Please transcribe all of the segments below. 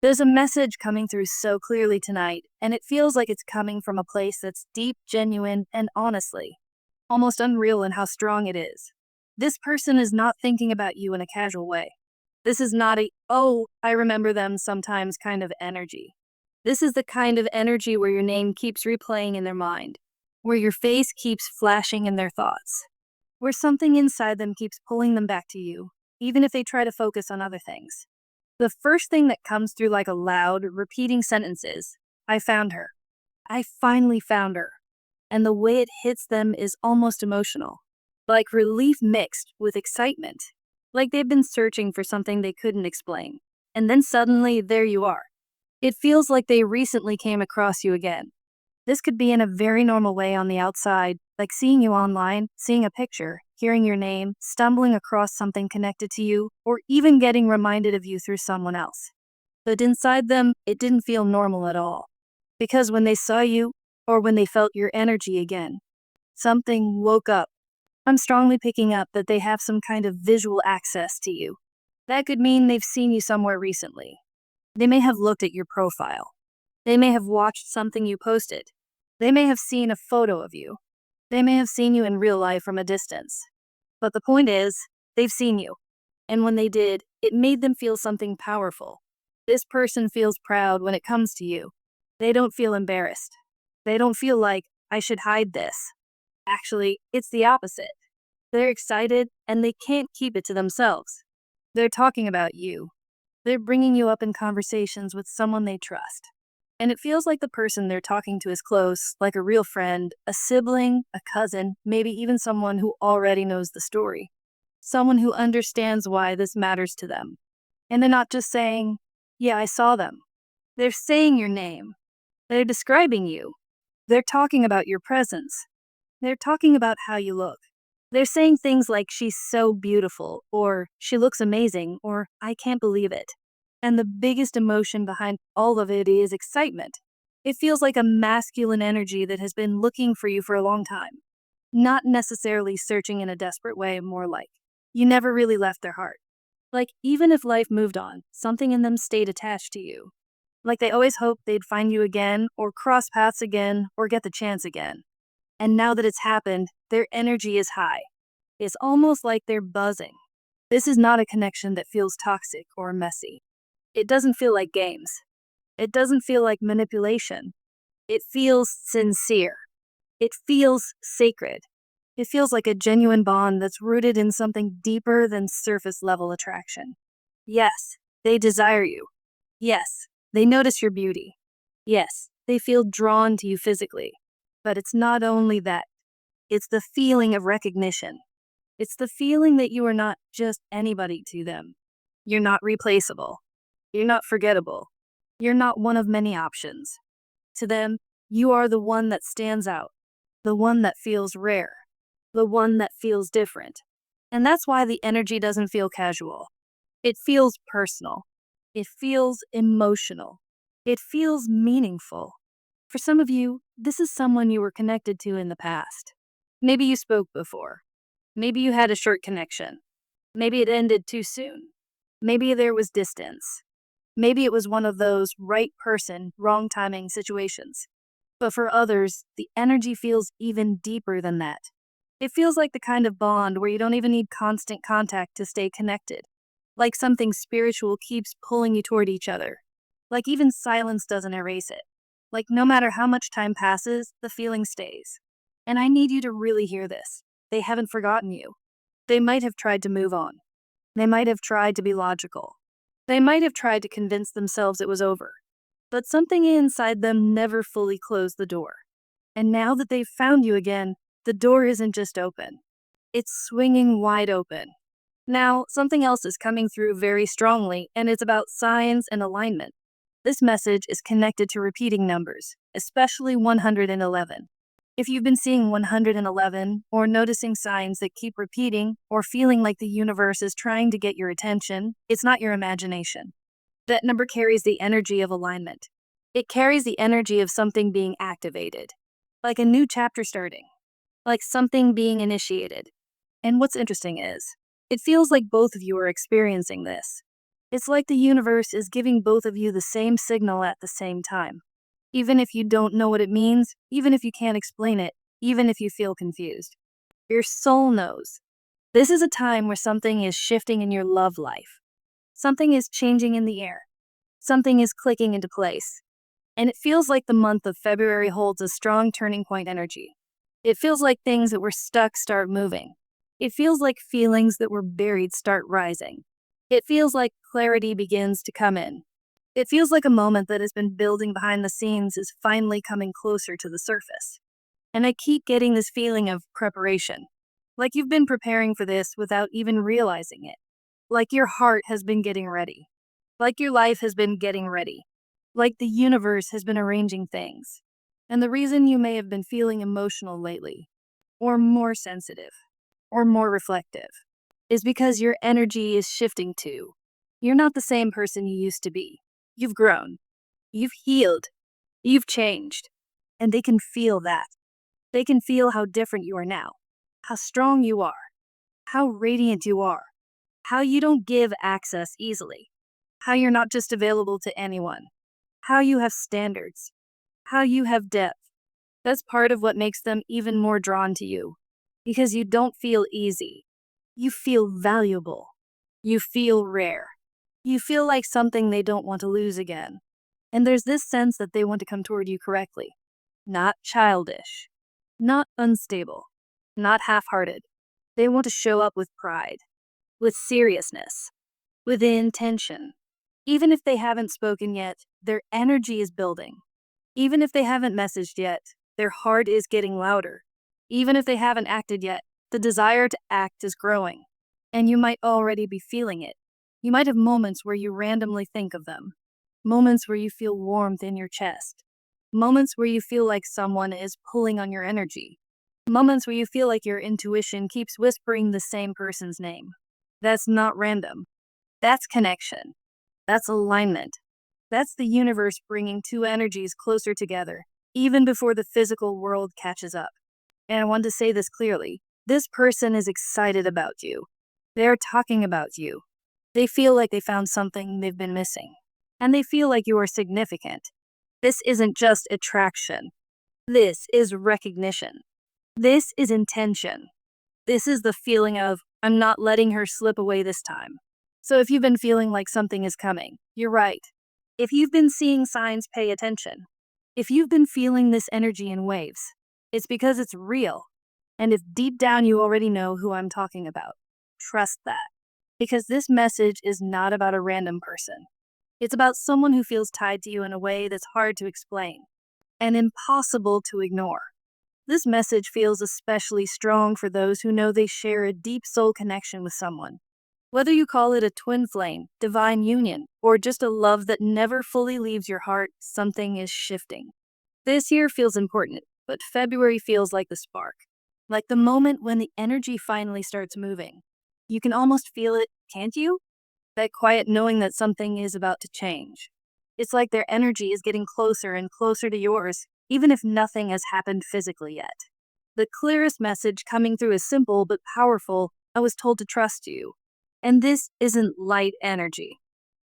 There's a message coming through so clearly tonight, and it feels like it's coming from a place that's deep, genuine, and honestly, almost unreal in how strong it is. This person is not thinking about you in a casual way. This is not a, oh, I remember them sometimes kind of energy. This is the kind of energy where your name keeps replaying in their mind, where your face keeps flashing in their thoughts, where something inside them keeps pulling them back to you, even if they try to focus on other things. The first thing that comes through like a loud, repeating sentence is, I found her. I finally found her. And the way it hits them is almost emotional, like relief mixed with excitement, like they've been searching for something they couldn't explain. And then suddenly, there you are. It feels like they recently came across you again. This could be in a very normal way on the outside, like seeing you online, seeing a picture, hearing your name, stumbling across something connected to you, or even getting reminded of you through someone else. But inside them, it didn't feel normal at all. Because when they saw you, or when they felt your energy again, something woke up. I'm strongly picking up that they have some kind of visual access to you. That could mean they've seen you somewhere recently. They may have looked at your profile. They may have watched something you posted. They may have seen a photo of you. They may have seen you in real life from a distance. But the point is, they've seen you. And when they did, it made them feel something powerful. This person feels proud when it comes to you. They don't feel embarrassed. They don't feel like, I should hide this. Actually, it's the opposite. They're excited and they can't keep it to themselves. They're talking about you. They're bringing you up in conversations with someone they trust. And it feels like the person they're talking to is close, like a real friend, a sibling, a cousin, maybe even someone who already knows the story. Someone who understands why this matters to them. And they're not just saying, yeah, I saw them. They're saying your name. They're describing you. They're talking about your presence. They're talking about how you look. They're saying things like, she's so beautiful, or she looks amazing, or I can't believe it. And the biggest emotion behind all of it is excitement. It feels like a masculine energy that has been looking for you for a long time. Not necessarily searching in a desperate way, more like, you never really left their heart. Like, even if life moved on, something in them stayed attached to you. Like they always hoped they'd find you again, or cross paths again, or get the chance again. And now that it's happened, their energy is high. It's almost like they're buzzing. This is not a connection that feels toxic or messy. It doesn't feel like games. It doesn't feel like manipulation. It feels sincere. It feels sacred. It feels like a genuine bond that's rooted in something deeper than surface level attraction. Yes, they desire you. Yes, they notice your beauty. Yes, they feel drawn to you physically. But it's not only that. It's the feeling of recognition. It's the feeling that you are not just anybody to them. You're not replaceable. You're not forgettable. You're not one of many options. To them, you are the one that stands out, the one that feels rare, the one that feels different. And that's why the energy doesn't feel casual. It feels personal. It feels emotional. It feels meaningful. For some of you, this is someone you were connected to in the past. Maybe you spoke before. Maybe you had a short connection. Maybe it ended too soon. Maybe there was distance. Maybe it was one of those right person, wrong timing situations. But for others, the energy feels even deeper than that. It feels like the kind of bond where you don't even need constant contact to stay connected. Like something spiritual keeps pulling you toward each other. Like even silence doesn't erase it. Like no matter how much time passes, the feeling stays. And I need you to really hear this. They haven't forgotten you. They might have tried to move on. They might have tried to be logical. They might have tried to convince themselves it was over. But something inside them never fully closed the door. And now that they've found you again, the door isn't just open. It's swinging wide open. Now, something else is coming through very strongly, and it's about signs and alignment. This message is connected to repeating numbers, especially 111. If you've been seeing 111 or noticing signs that keep repeating or feeling like the universe is trying to get your attention, it's not your imagination. That number carries the energy of alignment. It carries the energy of something being activated, like a new chapter starting, like something being initiated. And what's interesting is, it feels like both of you are experiencing this. It's like the universe is giving both of you the same signal at the same time. Even if you don't know what it means, even if you can't explain it, even if you feel confused. Your soul knows. This is a time where something is shifting in your love life. Something is changing in the air. Something is clicking into place. And it feels like the month of February holds a strong turning point energy. It feels like things that were stuck start moving. It feels like feelings that were buried start rising. It feels like clarity begins to come in. It feels like a moment that has been building behind the scenes is finally coming closer to the surface. And I keep getting this feeling of preparation. Like you've been preparing for this without even realizing it. Like your heart has been getting ready. Like your life has been getting ready. Like the universe has been arranging things. And the reason you may have been feeling emotional lately, or more sensitive, or more reflective, is because your energy is shifting too. You're not the same person you used to be. You've grown. You've healed. You've changed. And they can feel that. They can feel how different you are now, how strong you are, how radiant you are, how you don't give access easily, how you're not just available to anyone, how you have standards, how you have depth. That's part of what makes them even more drawn to you, because you don't feel easy. You feel valuable. You feel rare. You feel like something they don't want to lose again. And there's this sense that they want to come toward you correctly, not childish, not unstable, not half-hearted. They want to show up with pride, with seriousness, with intention. Even if they haven't spoken yet, their energy is building. Even if they haven't messaged yet, their heart is getting louder. Even if they haven't acted yet, the desire to act is growing. And you might already be feeling it. You might have moments where you randomly think of them. Moments where you feel warmth in your chest. Moments where you feel like someone is pulling on your energy. Moments where you feel like your intuition keeps whispering the same person's name. That's not random. That's connection. That's alignment. That's the universe bringing two energies closer together, even before the physical world catches up. And I want to say this clearly. This person is excited about you. They're talking about you. They feel like they found something they've been missing. And they feel like you are significant. This isn't just attraction. This is recognition. This is intention. This is the feeling of, I'm not letting her slip away this time. So if you've been feeling like something is coming, you're right. If you've been seeing signs, pay attention. If you've been feeling this energy in waves, it's because it's real. And if deep down you already know who I'm talking about, trust that. Because this message is not about a random person. It's about someone who feels tied to you in a way that's hard to explain and impossible to ignore. This message feels especially strong for those who know they share a deep soul connection with someone. Whether you call it a twin flame, divine union, or just a love that never fully leaves your heart, something is shifting. This year feels important, but February feels like the spark. Like the moment when the energy finally starts moving. You can almost feel it, can't you? That quiet knowing that something is about to change. It's like their energy is getting closer and closer to yours, even if nothing has happened physically yet. The clearest message coming through is simple but powerful. I was told to trust you. And this isn't light energy.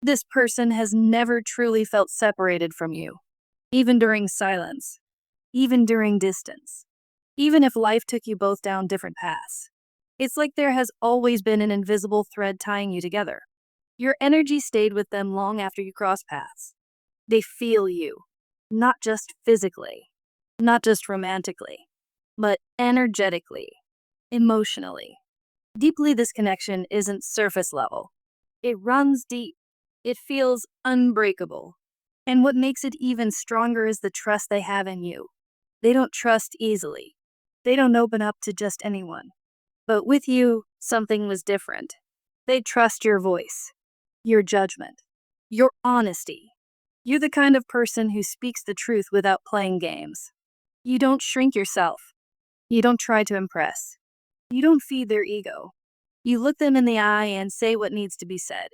This person has never truly felt separated from you, even during silence, even during distance, even if life took you both down different paths. It's like there has always been an invisible thread tying you together. Your energy stayed with them long after you crossed paths. They feel you, not just physically, not just romantically, but energetically, emotionally. Deeply, this connection isn't surface level. It runs deep. It feels unbreakable. And what makes it even stronger is the trust they have in you. They don't trust easily. They don't open up to just anyone. But with you, something was different. They trust your voice, your judgment, your honesty. You're the kind of person who speaks the truth without playing games. You don't shrink yourself. You don't try to impress. You don't feed their ego. You look them in the eye and say what needs to be said.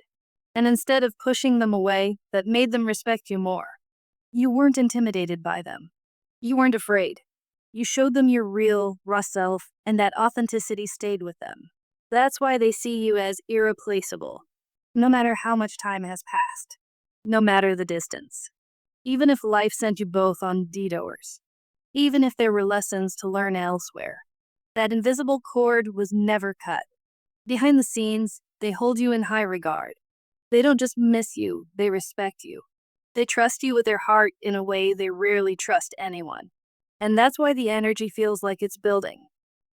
And instead of pushing them away, that made them respect you more. You weren't intimidated by them. You weren't afraid. You showed them your real, raw self, and that authenticity stayed with them. That's why they see you as irreplaceable. no matter how much time has passed, no matter the distance. Even if life sent you both on detours, even if there were lessons to learn elsewhere, that invisible cord was never cut. Behind the scenes, they hold you in high regard. They don't just miss you, they respect you. They trust you with their heart in a way they rarely trust anyone. And that's why the energy feels like it's building.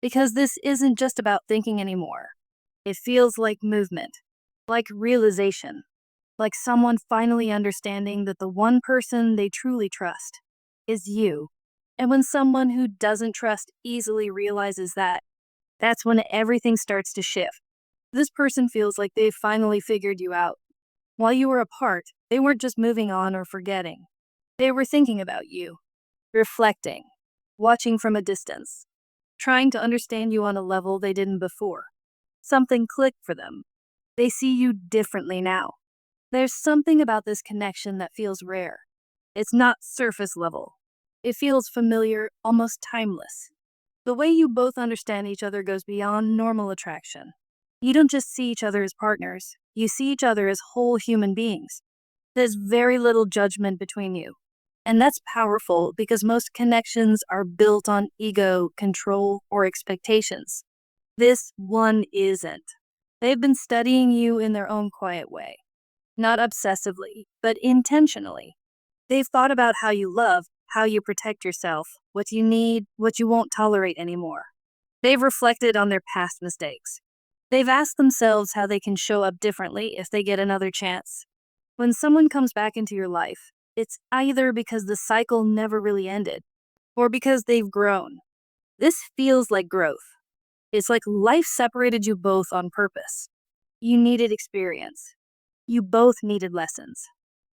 Because this isn't just about thinking anymore. It feels like movement, like realization, like someone finally understanding that the one person they truly trust is you. And when someone who doesn't trust easily realizes that, that's when everything starts to shift. This person feels like they've finally figured you out. While you were apart, they weren't just moving on or forgetting. They were thinking about you, reflecting, watching from a distance, trying to understand you on a level they didn't before. Something clicked for them. They see you differently now. There's something about this connection that feels rare. It's not surface level. It feels familiar, almost timeless. The way you both understand each other goes beyond normal attraction. You don't just see each other as partners, you see each other as whole human beings. There's very little judgment between you. And that's powerful because most connections are built on ego, control, or expectations. This one isn't. They've been studying you in their own quiet way, not obsessively, but intentionally. They've thought about how you love, how you protect yourself, what you need, what you won't tolerate anymore. They've reflected on their past mistakes. They've asked themselves how they can show up differently if they get another chance. When someone comes back into your life, it's either because the cycle never really ended or because they've grown. This feels like growth. It's like life separated you both on purpose. You needed experience. You both needed lessons.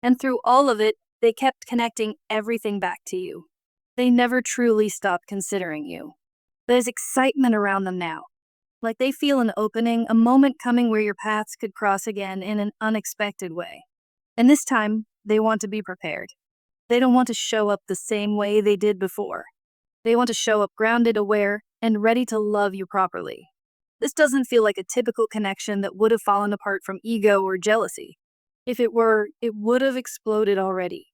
And through all of it, they kept connecting everything back to you. They never truly stopped considering you. There's excitement around them now. Like they feel an opening, a moment coming where your paths could cross again in an unexpected way. And this time, they want to be prepared. They don't want to show up the same way they did before. They want to show up grounded, aware, and ready to love you properly. This doesn't feel like a typical connection that would have fallen apart from ego or jealousy. If it were, it would have exploded already.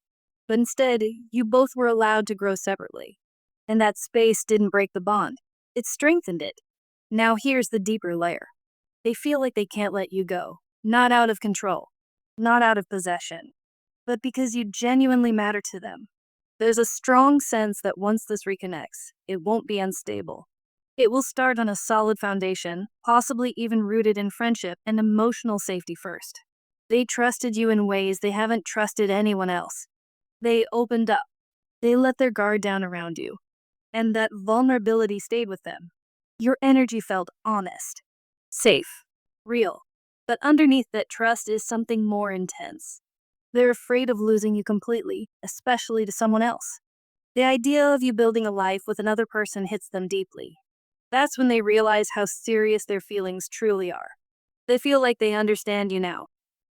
But instead, you both were allowed to grow separately. And that space didn't break the bond, it strengthened it. Now here's the deeper layer. They feel like they can't let you go, not out of control, not out of possession, but because you genuinely matter to them. There's a strong sense that once this reconnects, it won't be unstable. It will start on a solid foundation, possibly even rooted in friendship and emotional safety first. They trusted you in ways they haven't trusted anyone else. They opened up. They let their guard down around you. And that vulnerability stayed with them. Your energy felt honest, safe, real. But underneath that trust is something more intense. They're afraid of losing you completely, especially to someone else. The idea of you building a life with another person hits them deeply. That's when they realize how serious their feelings truly are. They feel like they understand you now.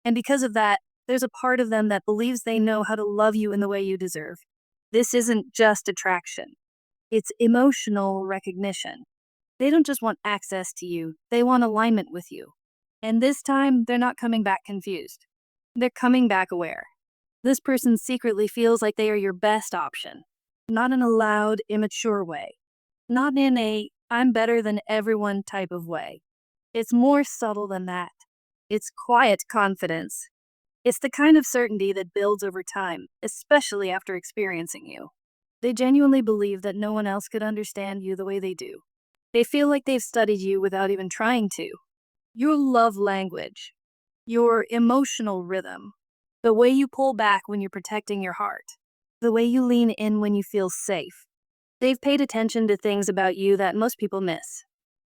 And because of that, there's a part of them that believes they know how to love you in the way you deserve. This isn't just attraction, it's emotional recognition. They don't just want access to you, they want alignment with you. And this time, they're not coming back confused. They're coming back aware. This person secretly feels like they are your best option, not in a loud, immature way, not in a I'm better than everyone type of way. It's more subtle than that. It's quiet confidence. It's the kind of certainty that builds over time, especially after experiencing you. They genuinely believe that no one else could understand you the way they do. They feel like they've studied you without even trying to. Your love language, your emotional rhythm, the way you pull back when you're protecting your heart, the way you lean in when you feel safe. They've paid attention to things about you that most people miss.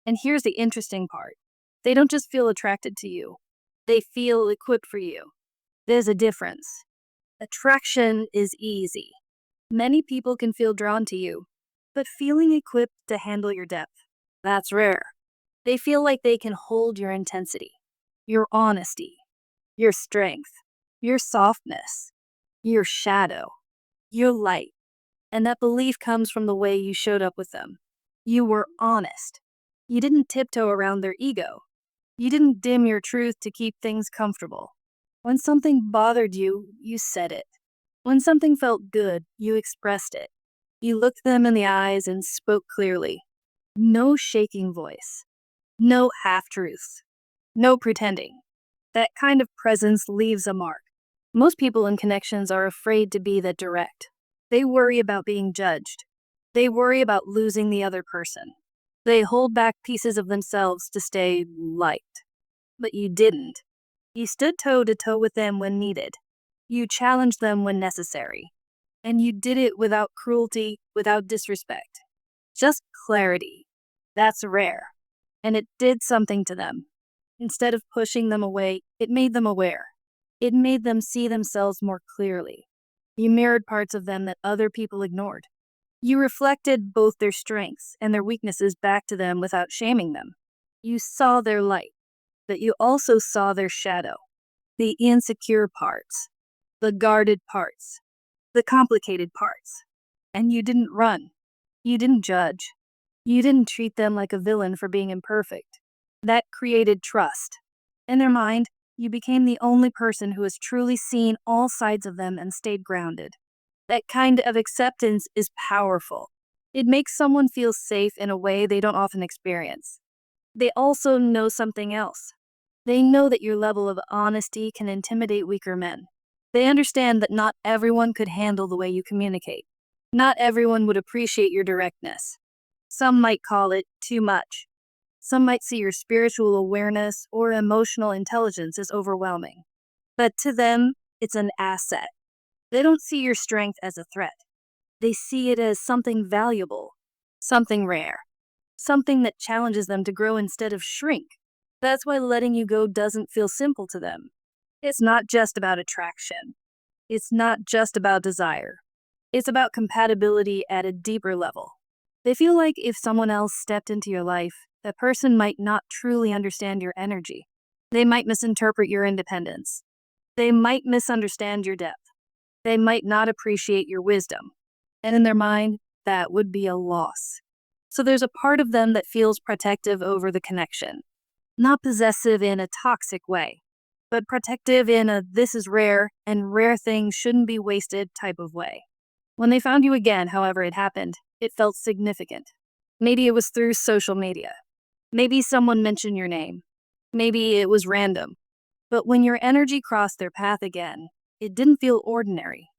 And here's the interesting part. They don't just feel attracted to you. They feel equipped for you. There's a difference. Attraction is easy. Many people can feel drawn to you, but feeling equipped to handle your depth, that's rare. They feel like they can hold your intensity, your honesty, your strength, your softness, your shadow, your light. And that belief comes from the way you showed up with them. You were honest. You didn't tiptoe around their ego. You didn't dim your truth to keep things comfortable. When something bothered you, you said it. When something felt good, you expressed it. You looked them in the eyes and spoke clearly. No shaking voice. No half truths. No pretending. That kind of presence leaves a mark. Most people in connections are afraid to be that direct. They worry about being judged. They worry about losing the other person. They hold back pieces of themselves to stay liked. But you didn't. You stood toe to toe with them when needed. You challenged them when necessary. And you did it without cruelty, without disrespect. Just clarity. That's rare. And it did something to them. Instead of pushing them away, it made them aware. It made them see themselves more clearly. You mirrored parts of them that other people ignored. You reflected both their strengths and their weaknesses back to them without shaming them. You saw their light, but you also saw their shadow. The insecure parts, the guarded parts, the complicated parts. And you didn't run. You didn't judge. You didn't treat them like a villain for being imperfect. That created trust. In their mind, you became the only person who has truly seen all sides of them and stayed grounded. That kind of acceptance is powerful. It makes someone feel safe in a way they don't often experience. They also know something else. They know that your level of honesty can intimidate weaker men. They understand that not everyone could handle the way you communicate. Not everyone would appreciate your directness. Some might call it too much. Some might see your spiritual awareness or emotional intelligence as overwhelming. But to them, it's an asset. They don't see your strength as a threat. They see it as something valuable, something rare, something that challenges them to grow instead of shrink. That's why letting you go doesn't feel simple to them. It's not just about attraction. It's not just about desire. It's about compatibility at a deeper level. They feel like if someone else stepped into your life, that person might not truly understand your energy. They might misinterpret your independence. They might misunderstand your depth. They might not appreciate your wisdom. And in their mind, that would be a loss. So there's a part of them that feels protective over the connection. Not possessive in a toxic way, but protective in a this is rare and rare things shouldn't be wasted type of way. When they found you again, however it happened, it felt significant. Maybe it was through social media. Maybe someone mentioned your name. Maybe it was random. But when your energy crossed their path again, it didn't feel ordinary.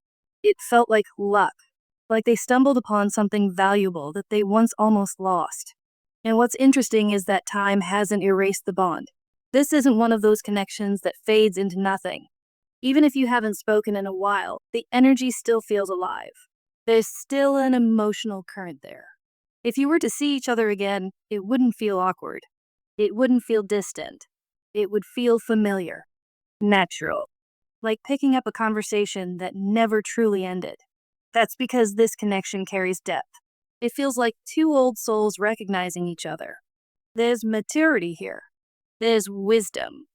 It felt like luck, like they stumbled upon something valuable that they once almost lost. And what's interesting is that time hasn't erased the bond. This isn't one of those connections that fades into nothing. Even if you haven't spoken in a while, the energy still feels alive. There's still an emotional current there. If you were to see each other again, it wouldn't feel awkward. It wouldn't feel distant. It would feel familiar, natural, like picking up a conversation that never truly ended. That's because this connection carries depth. It feels like two old souls recognizing each other. There's maturity here. There's wisdom.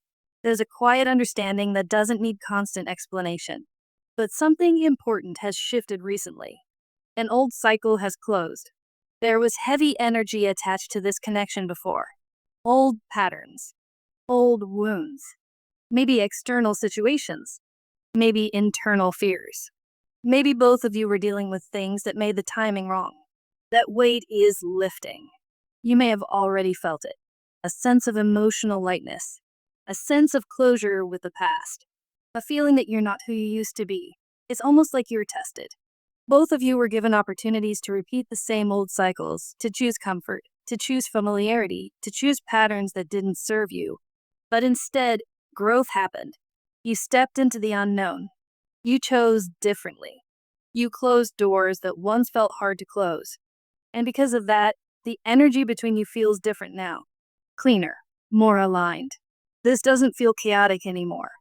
There's a quiet understanding that doesn't need constant explanation. But something important has shifted recently. An old cycle has closed. There was heavy energy attached to this connection before. Old patterns. Old wounds. Maybe external situations. Maybe internal fears. Maybe both of you were dealing with things that made the timing wrong. That weight is lifting. You may have already felt it. A sense of emotional lightness. A sense of closure with the past. A feeling that you're not who you used to be. It's almost like you were tested. Both of you were given opportunities to repeat the same old cycles, to choose comfort, to choose familiarity, to choose patterns that didn't serve you. But instead, growth happened. You stepped into the unknown. You chose differently. You closed doors that once felt hard to close. And because of that, the energy between you feels different now. Cleaner, more aligned. This doesn't feel chaotic anymore.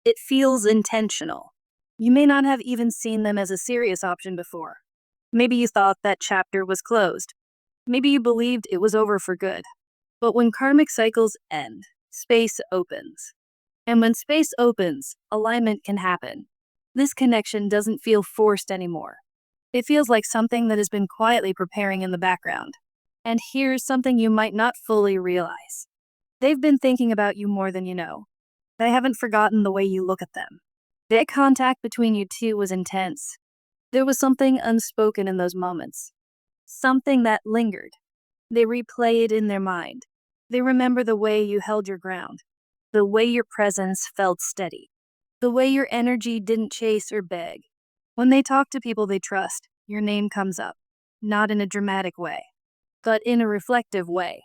It feels intentional. You may not have even seen them as a serious option before. Maybe you thought that chapter was closed. Maybe you believed it was over for good. But when karmic cycles end, space opens. And when space opens, alignment can happen. This connection doesn't feel forced anymore. It feels like something that has been quietly preparing in the background. And here's something you might not fully realize. They've been thinking about you more than you know. They haven't forgotten the way you look at them. The contact between you two was intense. There was something unspoken in those moments, something that lingered. They replay it in their mind. They remember the way you held your ground, the way your presence felt steady, the way your energy didn't chase or beg. When they talk to people they trust, your name comes up, not in a dramatic way, but in a reflective way,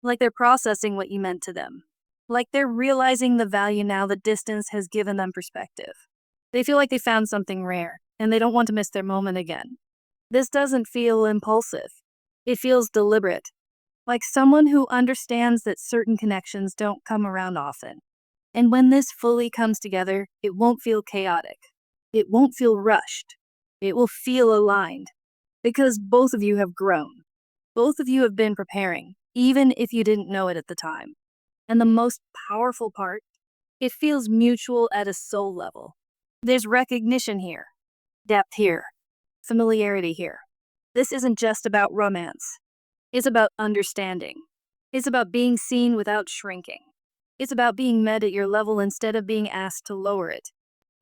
like they're processing what you meant to them, like they're realizing the value now that distance has given them perspective. They feel like they found something rare, and they don't want to miss their moment again. This doesn't feel impulsive. It feels deliberate, like someone who understands that certain connections don't come around often. And when this fully comes together, it won't feel chaotic. It won't feel rushed. It will feel aligned. Because both of you have grown. Both of you have been preparing, even if you didn't know it at the time. And the most powerful part, it feels mutual at a soul level. There's recognition here, depth here, familiarity here. This isn't just about romance. It's about understanding. It's about being seen without shrinking. It's about being met at your level instead of being asked to lower it.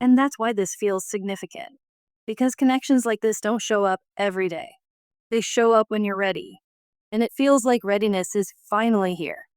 And that's why this feels significant. Because connections like this don't show up every day. They show up when you're ready. And it feels like readiness is finally here.